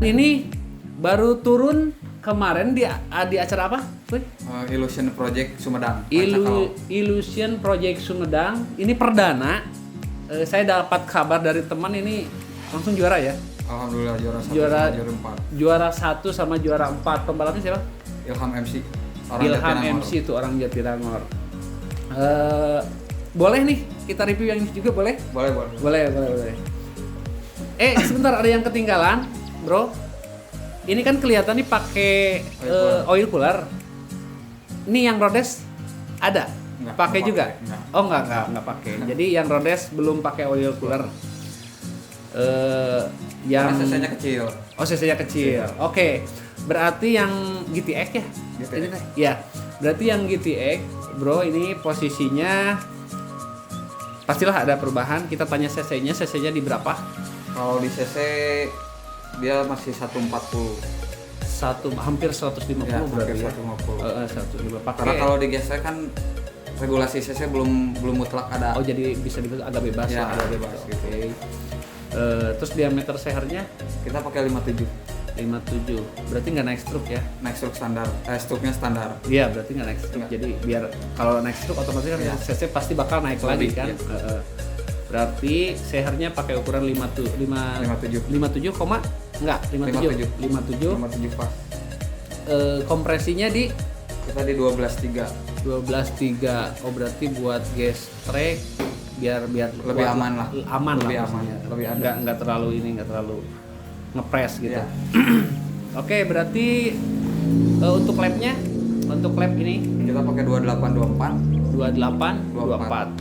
Ini baru turun kemarin di acara apa? Illusion Project Sumedang. Pancakalo. Illusion Project Sumedang. Ini perdana. Saya dapat kabar dari teman ini langsung juara ya. Alhamdulillah Juara 1 juara 1 sama juara 4. Pembalapnya siapa? Ilham MC. Ilham MC itu orang Jatinangor. Boleh nih kita review yang ini juga boleh? Boleh. Sebentar, ada yang ketinggalan, bro. Ini kan kelihatan nih pakai oil cooler. Ini yang Rhodes ada? Pakai juga? Enggak. Oh enggak pakai. Jadi yang Rhodes belum pakai oil cooler. Yang CC-nya kecil. Oh, CC-nya kecil. Oke. Berarti yang GTX ya? GTX. Ya. Berarti yang GTX, bro, ini posisinya pastilah ada perubahan. Kita tanya CC-nya di berapa? Kalau di CC dia masih 140. Hampir 150 Ya, berarti hampir ya. 150. 150. Karena kalau di GSC kan regulasi CC belum mutlak ada. Oh, jadi bisa dibilang agak bebas Ya, agak bebas gitu. Oke. Terus diameter sehernya Kita pakai 57. 57. Berarti nggak naik stroke ya? Naik stroke standar. Stroke-nya standar. Iya, berarti nggak naik stroke. Nggak. Jadi biar kalau naik stroke otomatis kan Iya. CC pasti bakal naik lagi Lebih, kan. iya. Berarti sehernya pakai ukuran 57 koma enggak 57 57 pas. Kompresinya di Kita di 12.3. 12.3. Oh, berarti buat gas track biar Lebih buat aman lah. Aman Lebih lah aman, maksudnya. lebih ada. Nggak terlalu ngepres gitu. Iya. Oke, berarti untuk labnya, untuk lab ini Kita pakai 2824. 2824.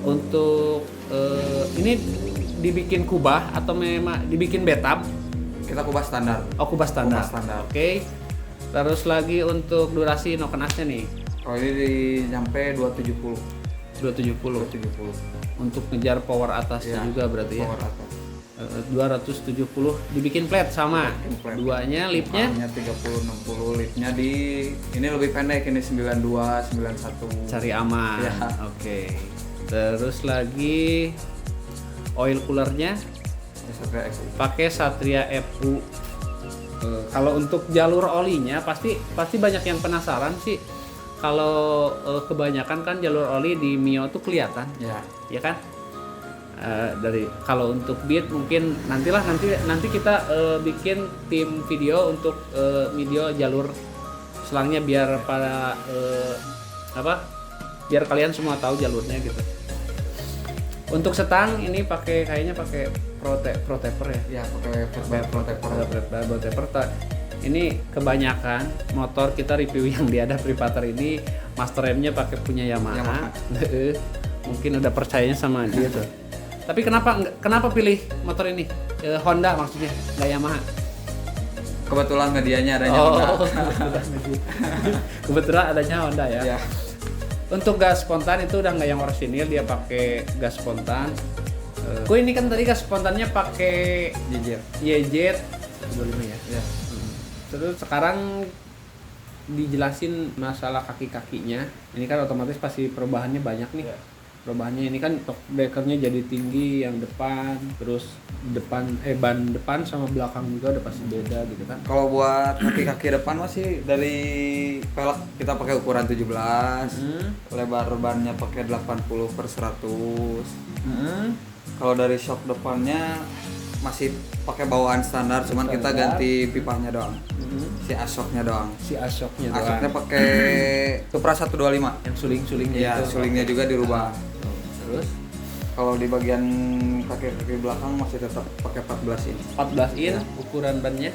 Untuk ini dibikin kubah atau memang dibikin bathtub? Kita kubah standar. Oh, kubah standar. Kubah standar. Oke. Terus lagi untuk durasi no kenasnya nih Kalau ini nyampe 270. 270. Untuk ngejar power atasnya Iya, juga berarti ya. Power atas. 270 dibikin flat sama. Dibikin flat. Duanya lipnya 30 60, lipnya di ini lebih pendek, ini 92 91. cari aman. Ya. Oke. Terus lagi oil coolernya Satria X. pakai Satria FU. Kalau untuk jalur olinya pasti banyak yang penasaran sih. Kalau kebanyakan kan jalur oli di Mio tuh kelihatan, ya kan? Dari kalau untuk Beat mungkin nanti kita bikin tim video untuk video jalur selangnya biar pada biar kalian semua tahu jalurnya gitu. Untuk setang ini kayaknya pakai protector ya. Ya, pakai Protector. Ini kebanyakan motor kita review yang di ada Privater ini master remnya pakai punya Yamaha. Mungkin udah percayanya sama dia tuh. Tapi kenapa pilih motor ini? Honda maksudnya, nggak Yamaha? Kebetulan medianya adanya Honda. Kebetulan adanya Honda ya. Ya. Untuk gas spontan itu udah nggak yang orsinil, dia pakai gas spontan. Ini kan tadi gas spontannya pakai YZ 125 ya. Ya. Terus sekarang dijelasin masalah kaki-kakinya. Ini kan otomatis pasti perubahannya banyak nih. Perubahannya ini kan top breakernya jadi tinggi yang depan, terus ban depan sama belakang juga udah pasti beda gitu kan. Kalau buat kaki-kaki depan masih dari pelek kita pakai ukuran 17. Lebar bannya pakai 80/100. Kalau dari shock depannya masih pakai bawaan standar, cuman kita ganti pipanya doang. Si Ashoknya doang. Ashoknya pakai Supra 125. Yang suling-sulingnya Ya, itu. sulingnya juga dirubah. Terus Kalau di bagian kaki belakang masih tetap pakai 14 in. 14 in ukuran bannya.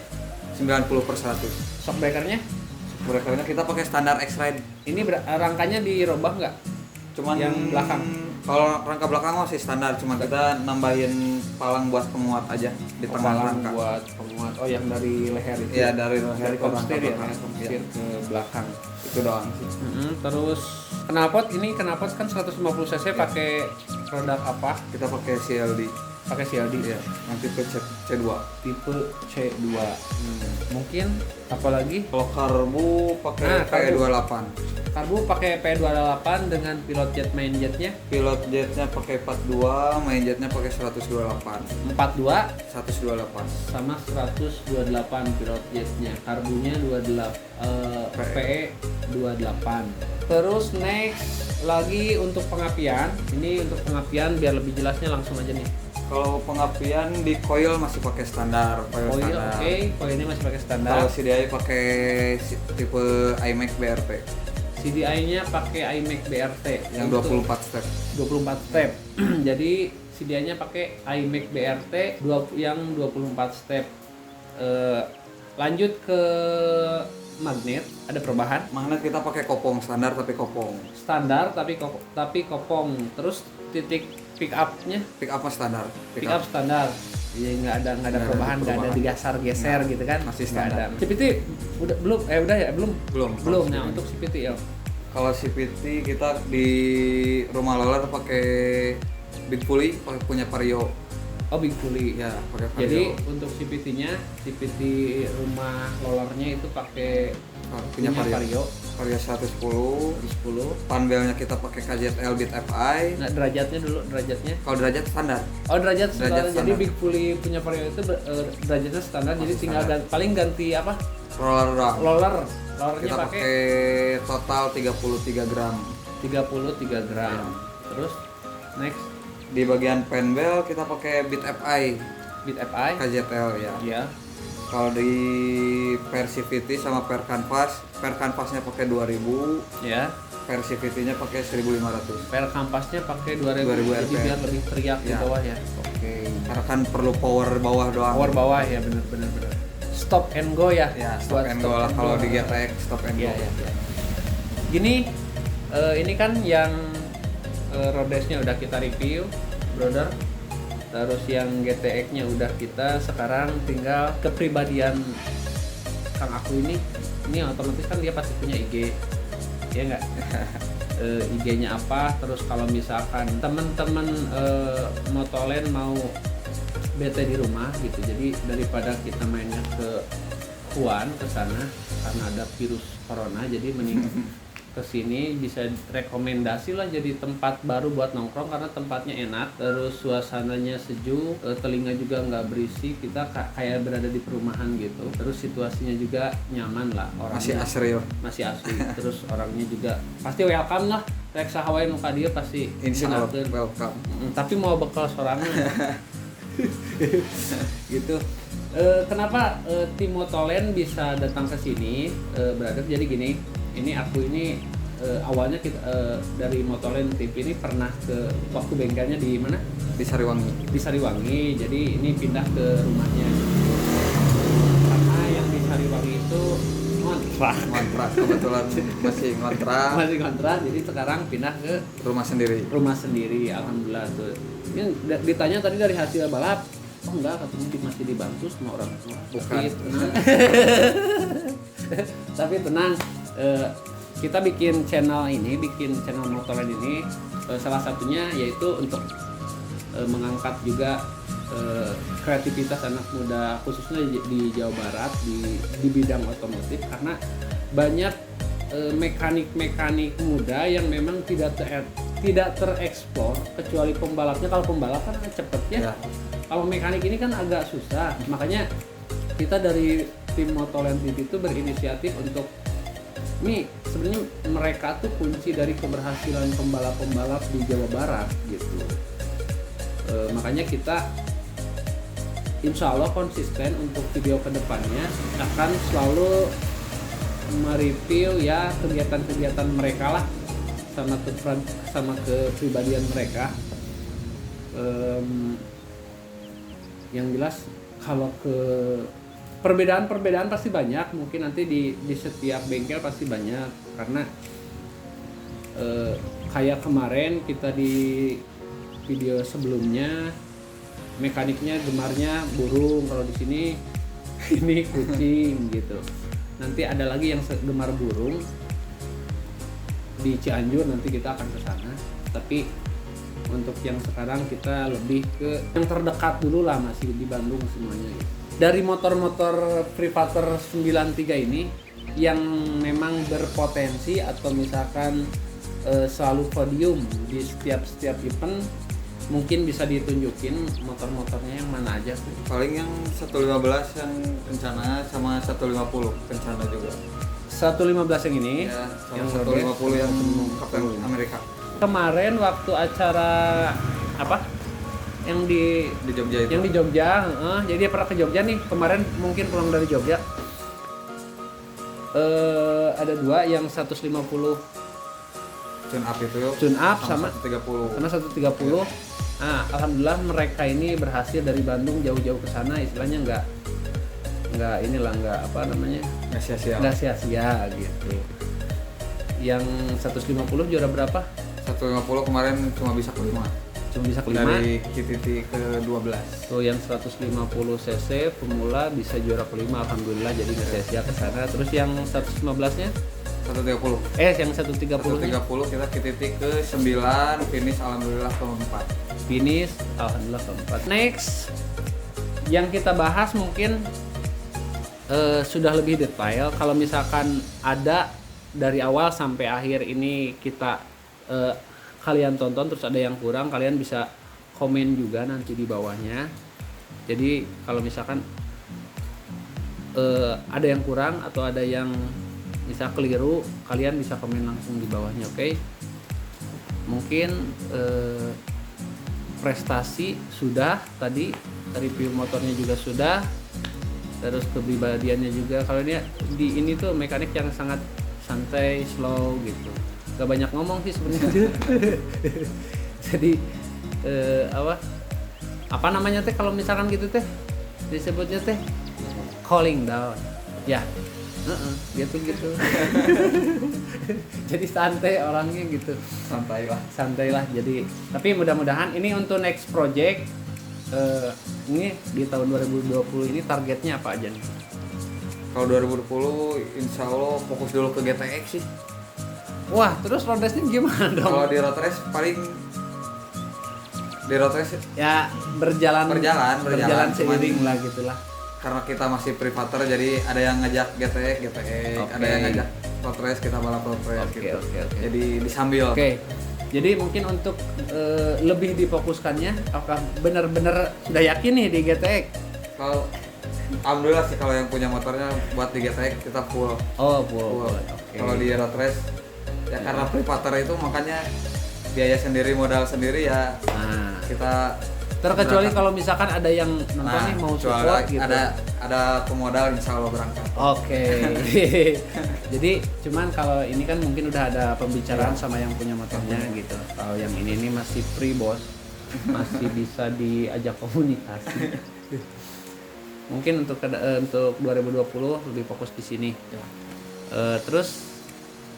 90/100. Shock breakernya Breakernya kita pakai standar X-Ride. ini rangkanya dirubah nggak? Cuman yang belakang. Kalau rangka belakang masih standar, cuma kita nambahin palang buat penguat aja di tengah rangka. Buat penguat. Oh, yang dari leher itu. Iya, dari leher Dari ke komstir ya, belakang. komstir ke belakang. Itu doang sih. Terus knalpot kan 150 cc pakai produk apa? Kita pakai CLD. pakai COD. Iya, yang tipe C2. Tipe C2. Mungkin apalagi Kalau karbu pakai PE28. karbu pakai P28 dengan pilot jet main jetnya Pilot jetnya pakai 42, main jetnya pakai 128. 42 128. sama 128 pilot jetnya. Karbunya 28 PE 28. Terus next lagi untuk pengapian. Ini untuk pengapian biar lebih jelasnya langsung aja nih. Kalau pengapian di coil masih pakai standar, coil Coil standar. coilnya masih pakai standar. Kalau CDI pakai tipe iMac BRT CDI-nya pakai iMac BRT yang untuk 24 step. 24 step. Jadi CDI-nya pakai iMac BRT yang 24 step. Lanjut ke magnet, ada perubahan. Magnet kita pakai kopong standar tapi kopong. Standar tapi kopong. Terus titik pick up-nya Pick up standar. pick up standar. Iya, nggak ada perubahan, nggak ada digeser gitu kan. Masih Nggak ada. standar. CPT udah belum udah ya belum. Belum. Nah, untuk CPT ya. Kalau CPT kita di rumah loler pakai Big Pulley, punya Vario. Oh, Big Pulley. Ya, pakai Vario. Jadi untuk CPT-nya, CPT rumah rollernya itu pakai punya Vario. Vario 110. 10. Panbelnya kita pakai KZL Beat FI. Nah, derajatnya dulu, derajatnya. Kalau derajat standar. Oh, derajat standar. Jadi standar. Big Pulley punya Vario itu derajatnya standar. Jadi Masih tinggal standar. paling ganti apa? Roller ram. Rollernya Kita pakai pakai total 33 gram. 33 gram. Terus next Di bagian panbel kita pakai Beat FI Beat FI. KZL ya. Iya. Kalau di per CVT sama per canvasnya pakai 2000, Ya. per CVT-nya pakai 1500. Per kampasnya pakai 2000 2000 jadi RPM. biar lebih teriak di Ya. bawah ya. Oke. Karena kan perlu power bawah doang. Power bawah ya, bener. Stop and go ya. Ya, stop Buat and go lah kalau di GTX stop and go. Iya, iya. Gini, ini kan yang Rhodesnya udah kita review, brother. Terus yang GTX-nya udah kita, sekarang tinggal kepribadian Kang Aku ini otomatis kan dia pasti punya IG, ya nggak? IG-nya apa? Terus kalau misalkan temen-temen motolen mau bete di rumah gitu, jadi daripada kita mainnya ke Wuhan ke sana karena ada virus corona, jadi mending kesini bisa rekomendasi lah jadi tempat baru buat nongkrong karena tempatnya enak, terus suasananya sejuk, telinga juga nggak berisik, kita kayak berada di perumahan gitu, terus situasinya juga nyaman lah, orangnya masih asli, terus orangnya juga pasti welcome lah, reksa Hawaii muka dia pasti Insya Allah dengarkeun. welcome. Tapi mau bekal sorangan gitu. Kenapa tim Motolen bisa datang ke sini, brother? Jadi gini, ini aku ini awalnya kita dari Motolen TV ini pernah ke waktu bengkelnya di mana? Di Sariwangi. Di Sariwangi. Jadi ini pindah ke rumahnya. Karena yang di Sariwangi itu Ngontrak kebetulan masih ngontrak. masih kontrak, jadi sekarang pindah ke Rumah sendiri. Alhamdulillah tuh. Ini ditanya tadi dari hasil balap, oh enggak, katanya masih dibantu sama orang tua. Bukan. Tapi tenang. Tapi tenang, kita bikin channel Motolen ini, salah satunya yaitu untuk mengangkat juga kreativitas anak muda khususnya di Jawa Barat di bidang otomotif, karena banyak mekanik muda yang memang tidak tereksplor kecuali pembalapnya. Kalau pembalap kan cepet ya. Kalau mekanik ini kan agak susah, makanya kita dari tim Motolen TV itu berinisiatif untuk nih, sebenarnya mereka tuh kunci dari keberhasilan pembalap di Jawa Barat gitu. Makanya kita insya Allah konsisten untuk video kedepannya akan selalu mereview ya kegiatan-kegiatan mereka lah, sama kepribadian mereka. Yang jelas kalau ke perbedaan pasti banyak, mungkin nanti di setiap bengkel pasti banyak, karena kayak kemarin kita di video sebelumnya mekaniknya gemarnya burung, kalau di sini ini kucing gitu. Nanti ada lagi yang gemar burung di Cianjur, nanti kita akan ke sana. Tapi Untuk yang sekarang kita lebih ke yang terdekat dulu lah, masih di Bandung semuanya gitu. Dari motor-motor Privater 93 ini yang memang berpotensi atau misalkan selalu podium di setiap event, mungkin bisa ditunjukin motor-motornya yang mana aja tuh. Paling yang 115 yang kencana sama 150 kencana juga. 115 yang ini, Ya, yang sama 150 yang Kapten Amerika. Kemarin waktu acara apa? Yang Di Jogja itu. Yang di Jogja, jadi dia pernah ke Jogja nih. Kemarin mungkin pulang dari Jogja. Ada dua, yang 150 Tune up itu. tune up sama 130. sama 130. Nah, alhamdulillah mereka ini berhasil dari Bandung jauh-jauh ke sana, istilahnya nggak apa namanya, Nggak sia-sia. nggak sia-sia gitu. Yang 150 juara berapa? 150 kemarin cuma bisa kelima. Cuma bisa kelima. Dari KTT ke 12. Tuh yang 150 cc pemula bisa juara kelima, alhamdulillah, jadi nggak sia-sia ke sana. Terus yang 115-nya? 130. Yang 130-nya? 130 kita KTT ke 9, finish alhamdulillah ke-4. Finish alhamdulillah ke-4. Next yang kita bahas mungkin sudah lebih detail. Kalau misalkan ada dari awal sampai akhir ini kita kalian tonton terus ada yang kurang, kalian bisa komen juga nanti di bawahnya. Jadi kalau misalkan ada yang kurang atau ada yang misal keliru, kalian bisa komen langsung di bawahnya, oke? Mungkin prestasi sudah tadi, review motornya juga sudah, terus kepribadiannya juga. Kalau ini tuh mekanik yang sangat santai, slow gitu, gak banyak ngomong sih sebenarnya. Jadi apa namanya teh kalau misalkan gitu teh disebutnya teh calling down ya. Gitu jadi santai orangnya gitu, santai lah. Jadi tapi mudah-mudahan ini untuk next project ini di tahun 2020 ini targetnya apa aja nih? Kalau 2020 insya Allah fokus dulu ke GTX sih. Wah, terus road race-nya gimana dong? Kalau di road race paling di road race ya berjalan seiring lah gitulah. Karena kita masih privater jadi ada yang ngajak GTX, Okay. ada yang ngajak road race, kita balap road race gitu. Okay. Jadi disambil. Oke. Jadi mungkin untuk lebih difokuskannya, apakah benar-benar sudah yakin nih di GTX? Kalau alhamdulillah sih kalau yang punya motornya buat di GTX kita full. Oh, full. Okay. Kalau di road race ya karena privater itu makanya biaya sendiri, modal sendiri ya. Nah, kita terkecuali kalau misalkan ada yang nonton nih mau support gitu. Ada pemodal insya Allah berangkat. Oke. Jadi cuman kalau ini kan mungkin udah ada pembicaraan sama yang punya motornya gitu. Kalau yang ini masih free bos, masih bisa diajak komunikasi. Mungkin untuk 2020 lebih fokus di sini. Terus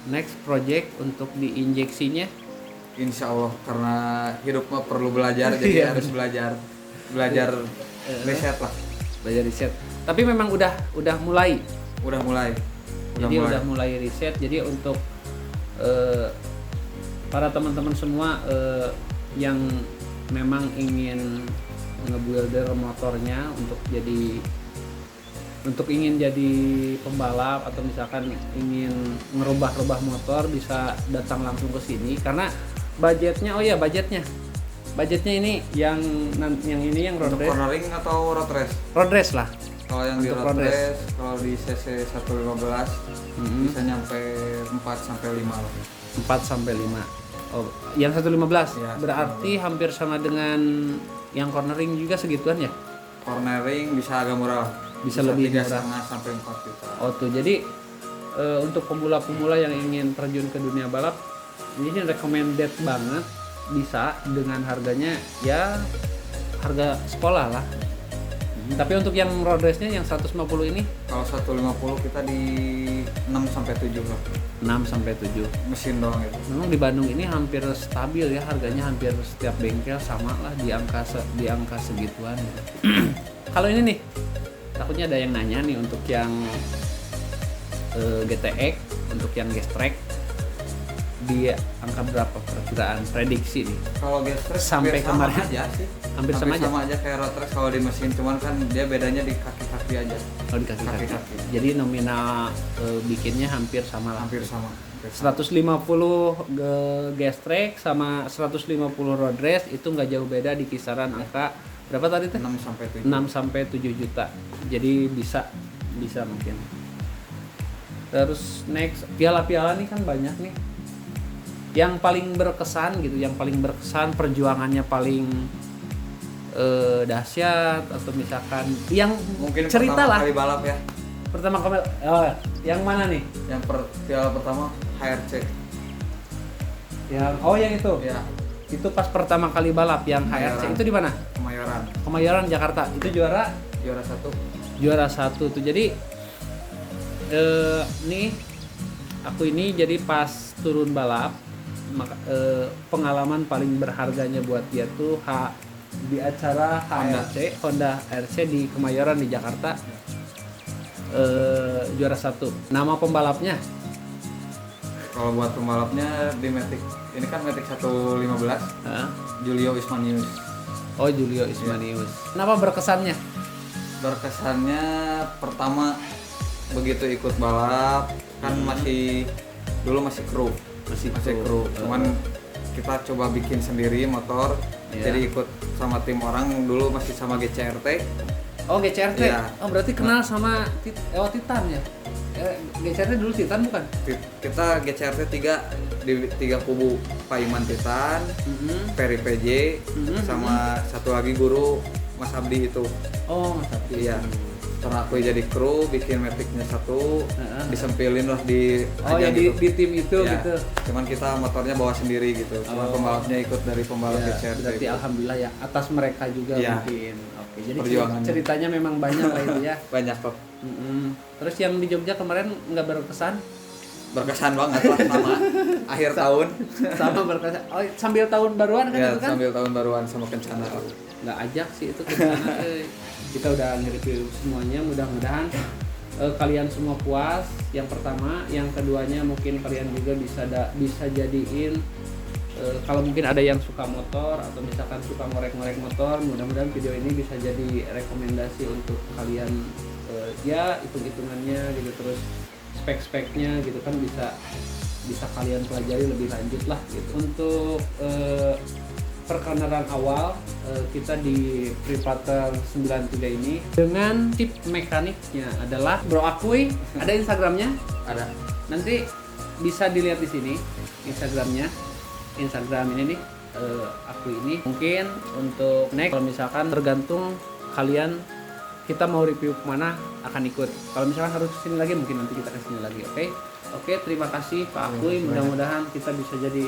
next project untuk diinjeksinya? Insya Allah, karena hidup mah perlu belajar, jadi harus belajar riset lah. Belajar riset. Tapi memang udah mulai. Udah mulai Riset. Jadi untuk para teman-teman semua yang memang ingin nge-builder motornya untuk ingin jadi pembalap atau misalkan ingin ngerubah motor, bisa datang langsung ke sini karena budgetnya ini yang road race. Cornering atau road race? Road race lah. Kalau yang untuk di road race, kalau di CC 115 bisa nyampe 4 sampai 5 lah. 4 sampai 5. Oh, yang 115 ya, berarti 115. Hampir sama dengan yang cornering juga segituan ya? Cornering bisa agak murah. Bisa lebih murah sampai 4 juta. Oh tuh, jadi untuk pemula-pemula yang ingin terjun ke dunia balap, ini recommended banget, bisa dengan harganya ya harga sekolah lah. Tapi untuk yang road race-nya yang 150 ini? Kalau 150 kita di 6 sampai 7 lah. 6 sampai 7. Mesin doang itu. Memang di Bandung ini hampir stabil ya, harganya hampir setiap bengkel sama lah di angka segituan. Kalau ini nih, takutnya ada yang nanya nih untuk yang GTX, untuk yang gestrek. di angka berapa perkiraan prediksi nih? Kalau gestrek Sampai sama kemarin aja sih. hampir sama aja. Kayak road race kalau di mesin, cuman kan dia bedanya di kaki-kaki aja. Oh, di kaki-kaki. Kaki-kaki. Jadi nominal bikinnya hampir sama lah. Hampir sama. 150 gestrek sama 150 road race itu nggak jauh beda di kisaran angka berapa tadi teh? 6 sampai 7 juta. Jadi bisa mungkin. Terus next piala-piala nih kan banyak nih. Yang paling berkesan gitu, perjuangannya paling dahsyat atau misalkan yang mungkin cerita pertama lah. kali balap ya. Pertama kali yang mana nih? Yang piala pertama HRC. Yang itu. Ya, Itu pas pertama kali balap yang HRC Kemayoran. itu di mana? Kemayoran. Kemayoran Jakarta. Itu juara Juara 1. tuh. Jadi nih aku ini jadi pas turun balap pengalaman paling berharganya buat dia tuh di acara Honda RC di Kemayoran di Jakarta. Juara 1. Nama pembalapnya? Kalau buat pembalapnya di Matic, ini kan Matic 115, Julio Ismanius. Oh, Julio Ismanius. Kenapa berkesannya? Berkesannya pertama begitu ikut balap kan dulu masih kru. Cuman kita coba bikin sendiri motor. Jadi ikut sama tim orang, dulu masih sama GCRT. Oh, GCRT. Iya. Oh, berarti kenal sama Titan ya? GCRT dulu Titan bukan? Kita GCRT 3 di 3 kubu, Pak Iman Titan, Ferry PJ, sama satu lagi guru Mas Abdi itu. Oh, Mas Abdi. Iya. Karena aku jadi kru, bikin Matic-nya satu, disempilin lah di ajang di tim itu ya. gitu. Cuman kita motornya bawa sendiri gitu. Cuman pembalapnya ikut dari pembalap GCRT. Berarti gitu. alhamdulillah ya, atas mereka juga Ya. mungkin. Oke, jadi Perjuangannya. ceritanya memang banyak lah itu ya. Banyak kok. Terus yang di Jogja kemarin nggak berkesan? Berkesan banget lah sama akhir tahun. Sama berkesan. Oh, sambil tahun baruan kan Ya, itu kan? sambil tahun baruan sama Kencana. Nggak ajak sih itu ke sana. Kita udah nge-review semuanya, mudah-mudahan kalian semua puas. Yang pertama, yang keduanya mungkin kalian juga bisa jadiin kalau mungkin ada yang suka motor atau misalkan suka ngorek-ngorek motor, mudah-mudahan video ini bisa jadi rekomendasi untuk kalian, ya hitung-hitungannya gitu, terus spek-speknya gitu kan bisa kalian pelajari lebih lanjut lah gitu. Untuk perkenalan awal kita di Privater 93 ini dengan tip mekaniknya adalah Bro Akui. Ada Instagramnya? Ada. Nanti bisa dilihat di sini Instagramnya. Instagram ini nih Akui ini. Mungkin untuk next kalau misalkan tergantung kalian kita mau review kemana akan ikut. Kalau misalkan harus kesini lagi mungkin nanti kita kesini lagi. Oke, terima kasih Pak Akui. Mudah-mudahan kita bisa jadi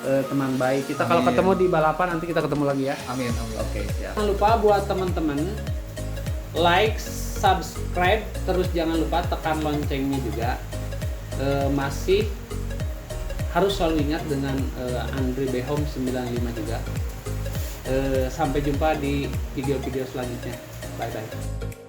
teman baik kita. Kalau ketemu di balapan nanti kita ketemu lagi ya. Amin. Oke, siap. Jangan lupa buat teman-teman like, subscribe, terus jangan lupa tekan loncengnya juga. Masih harus selalu ingat dengan Andre Behom 95 juga. Sampai jumpa di video-video selanjutnya. Bye bye.